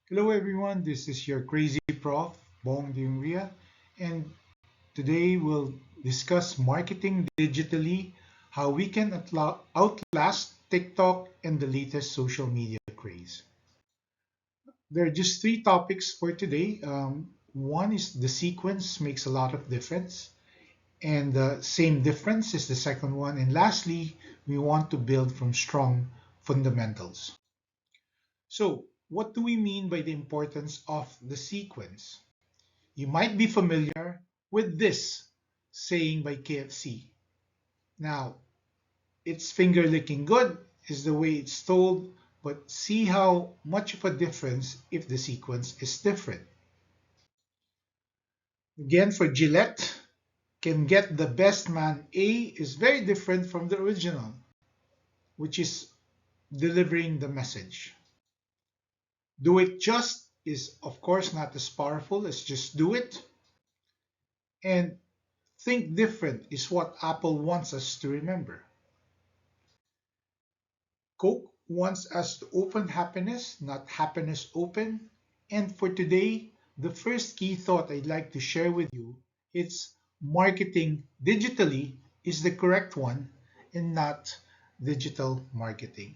Hello everyone, this is your crazy prof, Bong Diungria, and today we'll discuss marketing digitally, how we can outlast TikTok and the latest social media craze. There are just three topics for today. One is the sequence makes a lot of difference, and the same difference is the second one. And lastly, we want to build from strong fundamentals. So, what do we mean by the importance of the sequence? You might be familiar with this saying by KFC. Now, it's finger licking good is the way it's told, but see how much of a difference if the sequence is different. Again, for Gillette, can get the best man A is very different from the original, which is delivering the message. Do it just is, of course, not as powerful as just do it. And think different is what Apple wants us to remember. Coke wants us to open happiness, not happiness open. And for today, the first key thought I'd like to share with you is marketing digitally is the correct one and not digital marketing.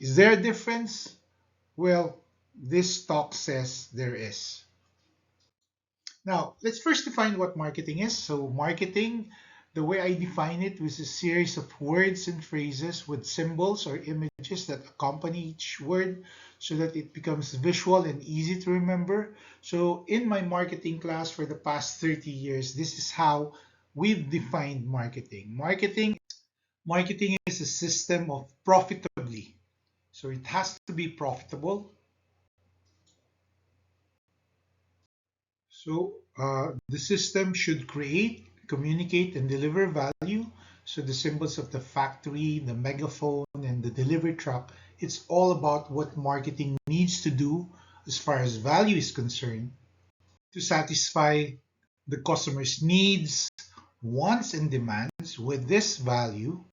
Is there a difference? Well, this talk says there is. Now, let's first define what marketing is. So, marketing, the way I define it, was a series of words and phrases with symbols or images that accompany each word so that it becomes visual and easy to remember. So, in my marketing class for the past 30 years, this is how we've defined marketing. Marketing is a system of profitably. So, it has to be profitable. The system should create, communicate, and deliver value. So the symbols of the factory, the megaphone, and the delivery truck, it's all about what marketing needs to do as far as value is concerned to satisfy the customer's needs, wants, and demands with this value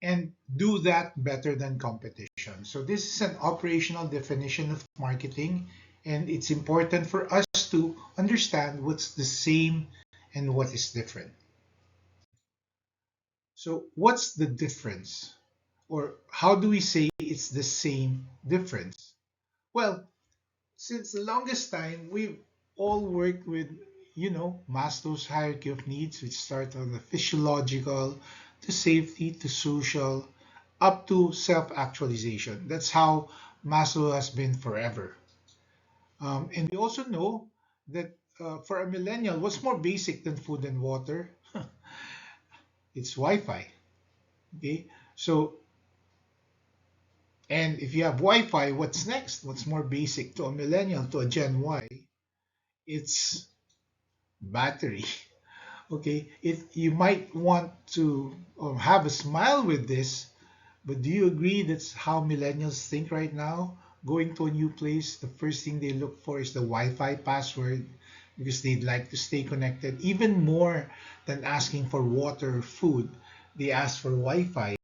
and do that better than competition. So this is an operational definition of marketing, and it's important for us to understand what's the same and what is different. So what's the difference? Or how do we say it's the same difference? Well, since the longest time, we've all worked with, Maslow's hierarchy of needs, which start on the physiological, to safety, to social, up to self-actualization. That's how Maslow has been forever. And we also know that for a millennial, what's more basic than food and water? It's Wi-Fi. Okay, so and if you have Wi-Fi, what's next? What's more basic to a millennial, to a Gen Y? It's battery. Okay, you might want to have a smile with this, but do you agree that's how millennials think right now? Going to a new place, the first thing they look for is the Wi-Fi password because they'd like to stay connected even more than asking for water or food. They ask for Wi-Fi.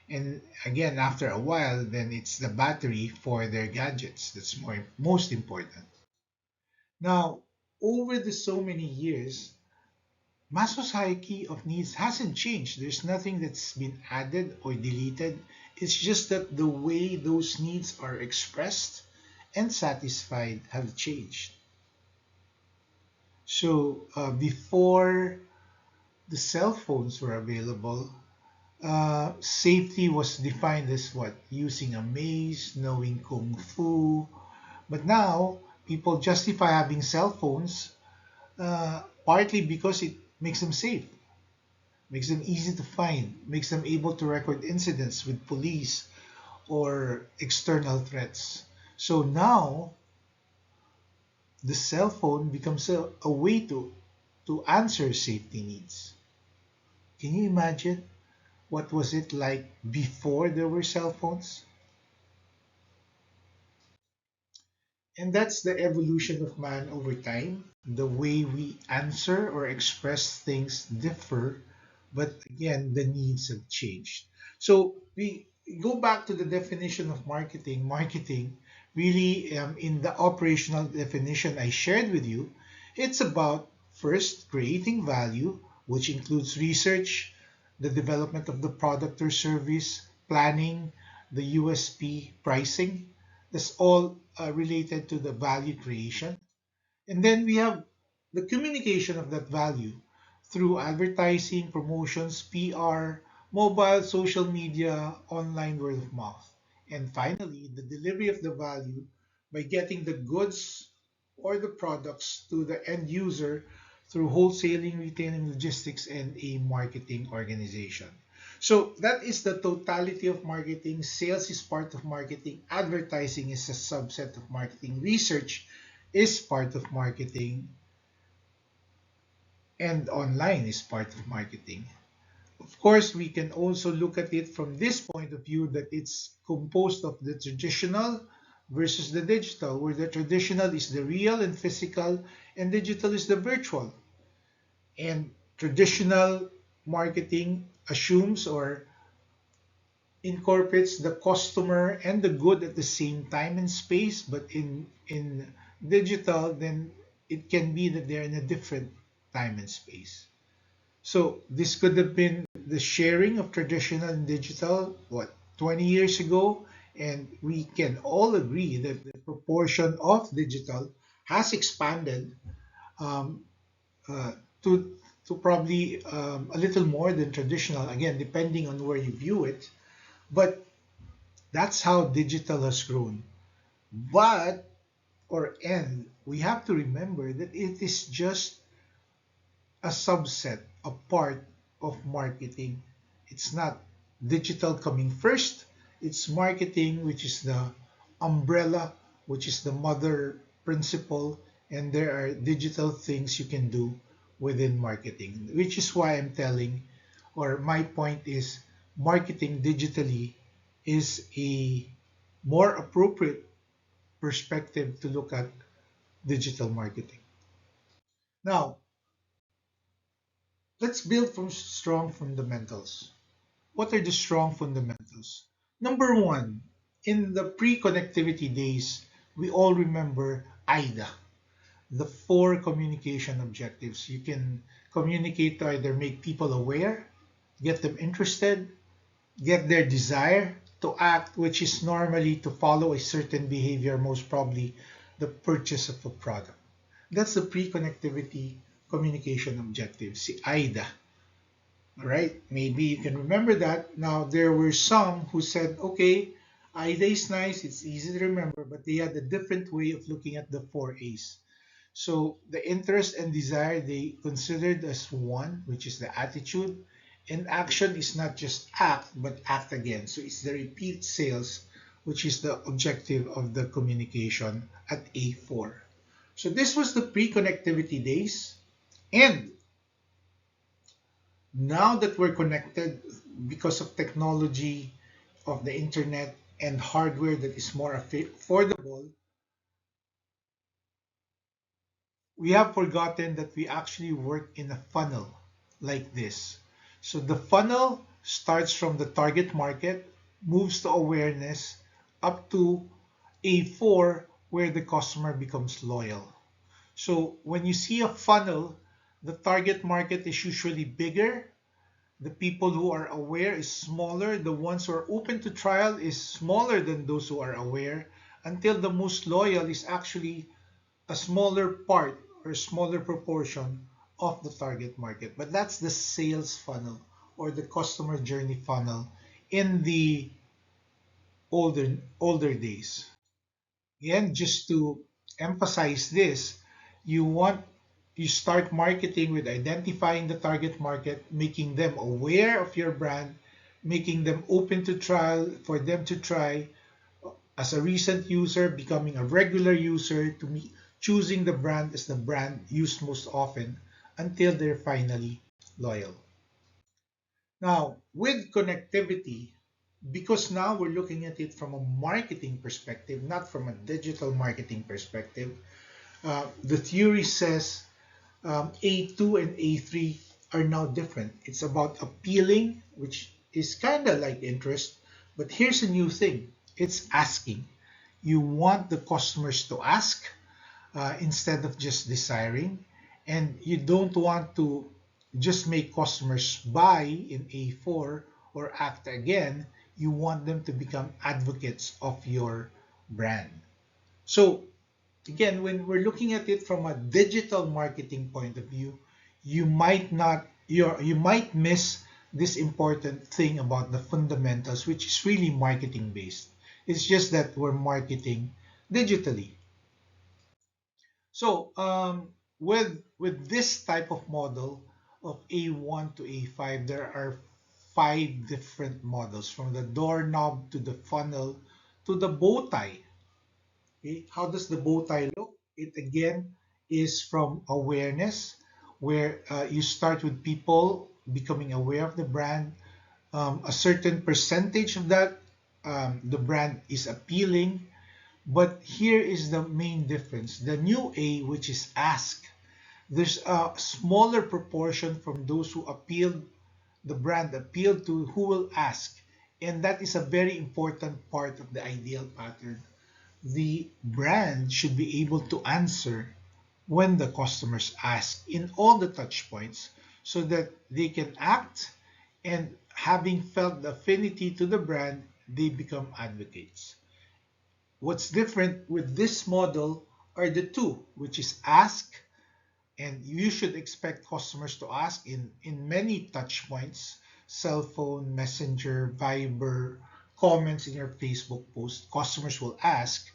And again, after a while, then it's the battery for their gadgets that's most important. Now, over the so many years, Maslow's hierarchy of needs hasn't changed. There's nothing that's been added or deleted. It's just that the way those needs are expressed and satisfied have changed. So before the cell phones were available, safety was defined as what? Using a maze, knowing kung fu. But now people justify having cell phones partly because it makes them safe, makes them easy to find, makes them able to record incidents with police or external threats. So now the cell phone becomes a way to answer safety needs. Can you imagine what was it like before there were cell phones? And that's the evolution of man over time. The way we answer or express things differ, but again, the needs have changed. So go back to the definition of marketing. Marketing really, in the operational definition I shared with you, it's about first creating value, which includes research, the development of the product or service, planning, the USP, pricing. That's all related to the value creation. And then we have the communication of that value through advertising, promotions, PR, mobile, social media, online, word of mouth. And finally, the delivery of the value by getting the goods or the products to the end user through wholesaling, retailing, logistics, and a marketing organization. So that is the totality of marketing. Sales is part of marketing. Advertising is a subset of marketing. Research is part of marketing, and online is part of marketing. Of course, we can also look at it from this point of view that it's composed of the traditional versus the digital, where the traditional is the real and physical, and digital is the virtual. And traditional marketing assumes or incorporates the customer and the good at the same time and space, but in digital, then it can be that they're in a different time and space. So this could have been the sharing of traditional and digital, what, 20 years ago, and we can all agree that the proportion of digital has expanded um, uh, to probably a little more than traditional, again, depending on where you view it. But that's how digital has grown. But, or and, we have to remember that it is just a subset, a part of marketing. It's not digital coming first, it's marketing, which is the umbrella, which is the mother principle, and there are digital things you can do within marketing, which is why I'm telling, or my point is, marketing digitally is a more appropriate perspective to look at digital marketing. Now, let's build from strong fundamentals. What are the strong fundamentals? Number one, in the pre-connectivity days, we all remember AIDA, the four communication objectives. You can communicate to either make people aware, get them interested, get their desire to act, which is normally to follow a certain behavior, most probably the purchase of a product. That's the pre-connectivity communication objective, si AIDA. All right, maybe you can remember that. Now, there were some who said, okay, AIDA is nice, it's easy to remember, but they had a different way of looking at the four A's. So, the interest and desire they considered as one, which is the attitude, and action is not just act, but act again. So, it's the repeat sales, which is the objective of the communication at A4. So, this was the pre connectivity days. And now that we're connected because of technology, of the internet, and hardware that is more affordable, we have forgotten that we actually work in a funnel like this. So the funnel starts from the target market, moves to awareness, up to A4, where the customer becomes loyal. So when you see a funnel, the target market is usually bigger. The people who are aware is smaller. The ones who are open to trial is smaller than those who are aware, until the most loyal is actually a smaller part or smaller proportion of the target market. But that's the sales funnel or the customer journey funnel in the older days. Again, just to emphasize this, you want you start marketing with identifying the target market, making them aware of your brand, making them open to trial for them to try as a recent user, becoming a regular user, to me, choosing the brand as the brand used most often until they're finally loyal. Now, with connectivity, because now we're looking at it from a marketing perspective, not from a digital marketing perspective, the theory says A2 and A3 are now different. It's about appealing, which is kind of like interest, But here's a new thing. It's asking. You want the customers to ask instead of just desiring. And you don't want to just make customers buy in A4 or act again. You want them to become advocates of your brand. So again, when we're looking at it from a digital marketing point of view, you might miss this important thing about the fundamentals, which is really marketing based. It's just that we're marketing digitally. So with this type of model of A1 to A5, there are five different models, from the doorknob to the funnel to the bow tie. Okay? How does the bow tie look? It again is from awareness, where you start with people becoming aware of the brand. A certain percentage of that, the brand is appealing. But here is the main difference. The new A, which is ask, there's a smaller proportion from those who appeal, the brand appeal to, who will ask. And that is a very important part of the ideal pattern. The brand should be able to answer when the customers ask in all the touch points so that they can act, and having felt the affinity to the brand, they become advocates. What's different with this model are the two, which is ask, and you should expect customers to ask in many touch points: cell phone, messenger, Viber, comments in your Facebook post. Customers will ask,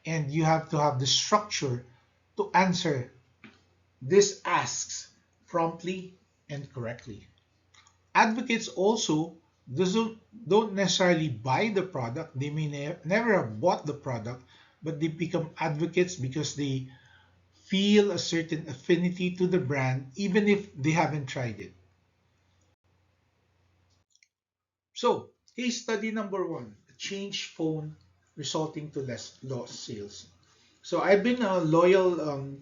and you have to have the structure to answer these asks promptly and correctly. Advocates also don't necessarily buy the product. They may never have bought the product, but they become advocates because they feel a certain affinity to the brand, even if they haven't tried it. So, case study number one: a change phone resulting to less lost sales. So, I've been a loyal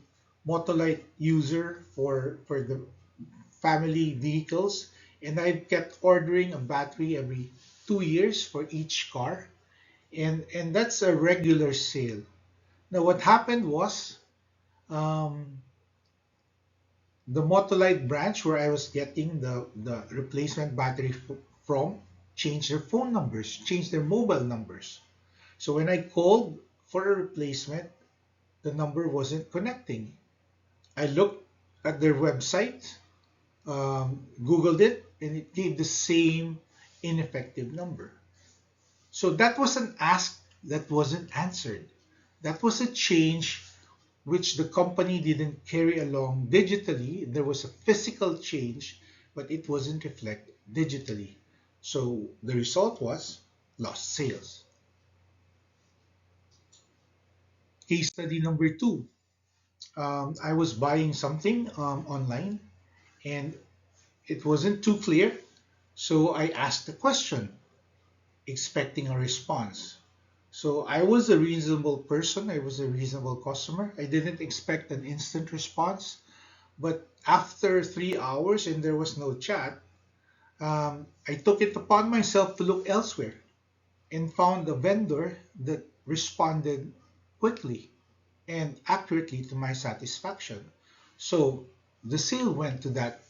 Motolite user for the family vehicles, and I've kept ordering a battery every 2 years for each car, and that's a regular sale. Now, what happened was, um, the Motolite branch where I was getting the replacement battery from changed their phone numbers, changed their mobile numbers. So when I called for a replacement, the number wasn't connecting. I looked at their website, Googled it, and it gave the same ineffective number. So that was an ask that wasn't answered. That was a change which the company didn't carry along digitally. There was a physical change, but it wasn't reflected digitally. So the result was lost sales. Case study number two. I was buying something online, and it wasn't too clear. So I asked a question, expecting a response. So I was a reasonable person. I was a reasonable customer. I didn't expect an instant response. But after 3 hours and there was no chat, I took it upon myself to look elsewhere and found a vendor that responded quickly and accurately to my satisfaction. So the sale went to that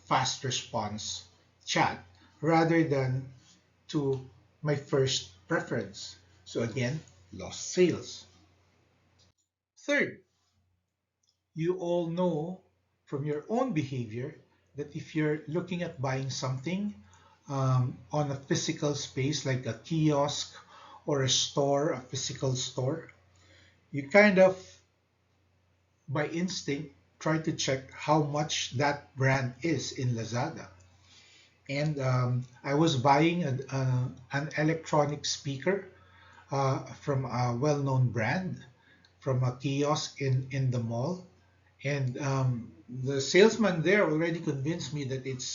fast response chat rather than to my first preference. So again, lost sales. Third, you all know from your own behavior that if you're looking at buying something on a physical space like a kiosk or a store, a physical store, you kind of, by instinct, try to check how much that brand is in Lazada. And I was buying an electronic speaker from a well known brand from a kiosk in the mall. And the salesman there already convinced me that it's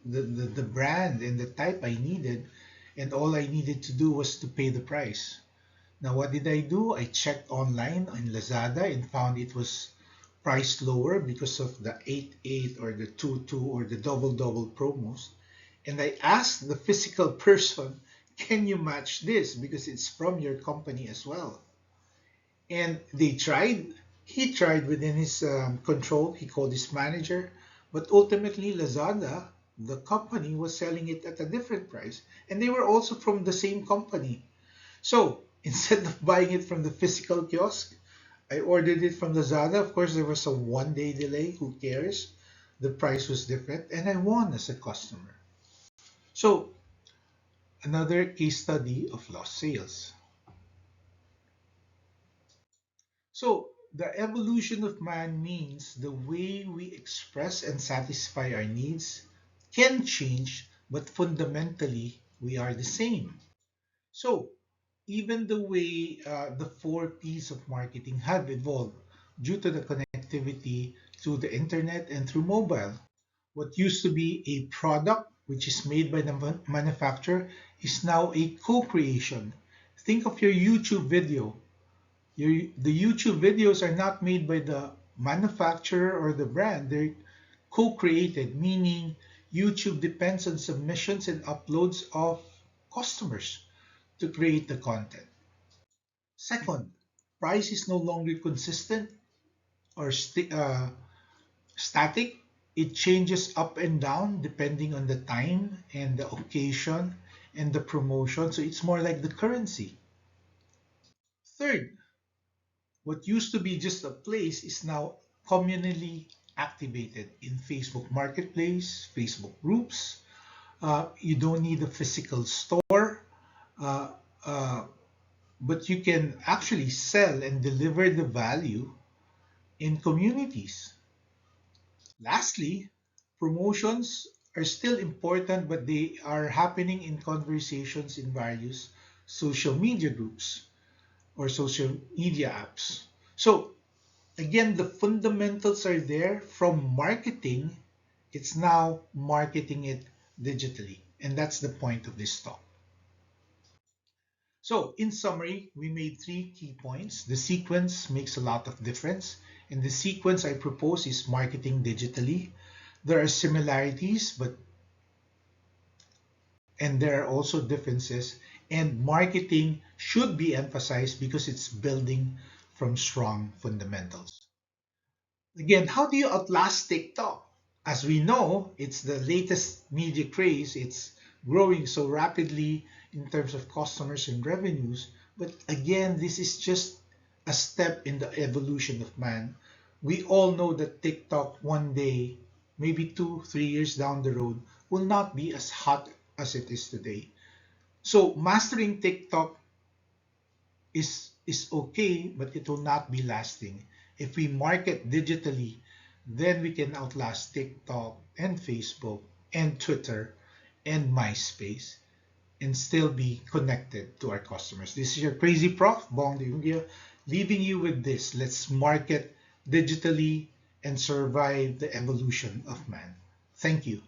the brand and the type I needed, and all I needed to do was to pay the price. Now, what did I do? I checked online in Lazada and found it was priced lower because of the 8-8 or the 2-2 or the double double promos. And I asked the physical person, Can you match this? Because it's from your company as well. And they tried. He tried within his control. He called his manager. But ultimately, Lazada, the company, was selling it at a different price. And they were also from the same company. So instead of buying it from the physical kiosk, I ordered it from Lazada. Of course, there was a 1 day delay. Who cares? The price was different. And I won as a customer. So another case study of lost sales. So, the evolution of man means the way we express and satisfy our needs can change, but fundamentally, we are the same. So, even the way the four P's of marketing have evolved due to the connectivity through the internet and through mobile. What used to be a product which is made by the manufacturer is now a co creation. Think of your YouTube video. The YouTube videos are not made by the manufacturer or the brand, they're co created, meaning YouTube depends on submissions and uploads of customers to create the content. Second, price is no longer consistent or static. It changes up and down depending on the time and the occasion and the promotion. So it's more like the currency. Third, what used to be just a place is now communally activated in Facebook Marketplace, Facebook groups. You don't need a physical store, uh, uh, but you can actually sell and deliver the value in communities. Lastly, promotions are still important, but they are happening in conversations in various social media groups or social media apps. So, again, the fundamentals are there from marketing. It's now marketing it digitally. And that's the point of this talk. So, in summary, we made three key points. The sequence makes a lot of difference. And the sequence I propose is marketing digitally. There are similarities, but and there are also differences. And marketing should be emphasized because it's building from strong fundamentals. Again, how do you outlast TikTok? As we know, it's the latest media craze. It's growing so rapidly in terms of customers and revenues. But again, this is just a step in the evolution of man. We all know that TikTok one day, maybe 2, 3 years down the road, will not be as hot as it is today. So mastering TikTok is okay, but it will not be lasting. If we market digitally, then we can outlast TikTok and Facebook and Twitter and MySpace and still be connected to our customers. This is your crazy prof, Bong Diungia, leaving you with this. Let's market digitally and survive the evolution of man. Thank you.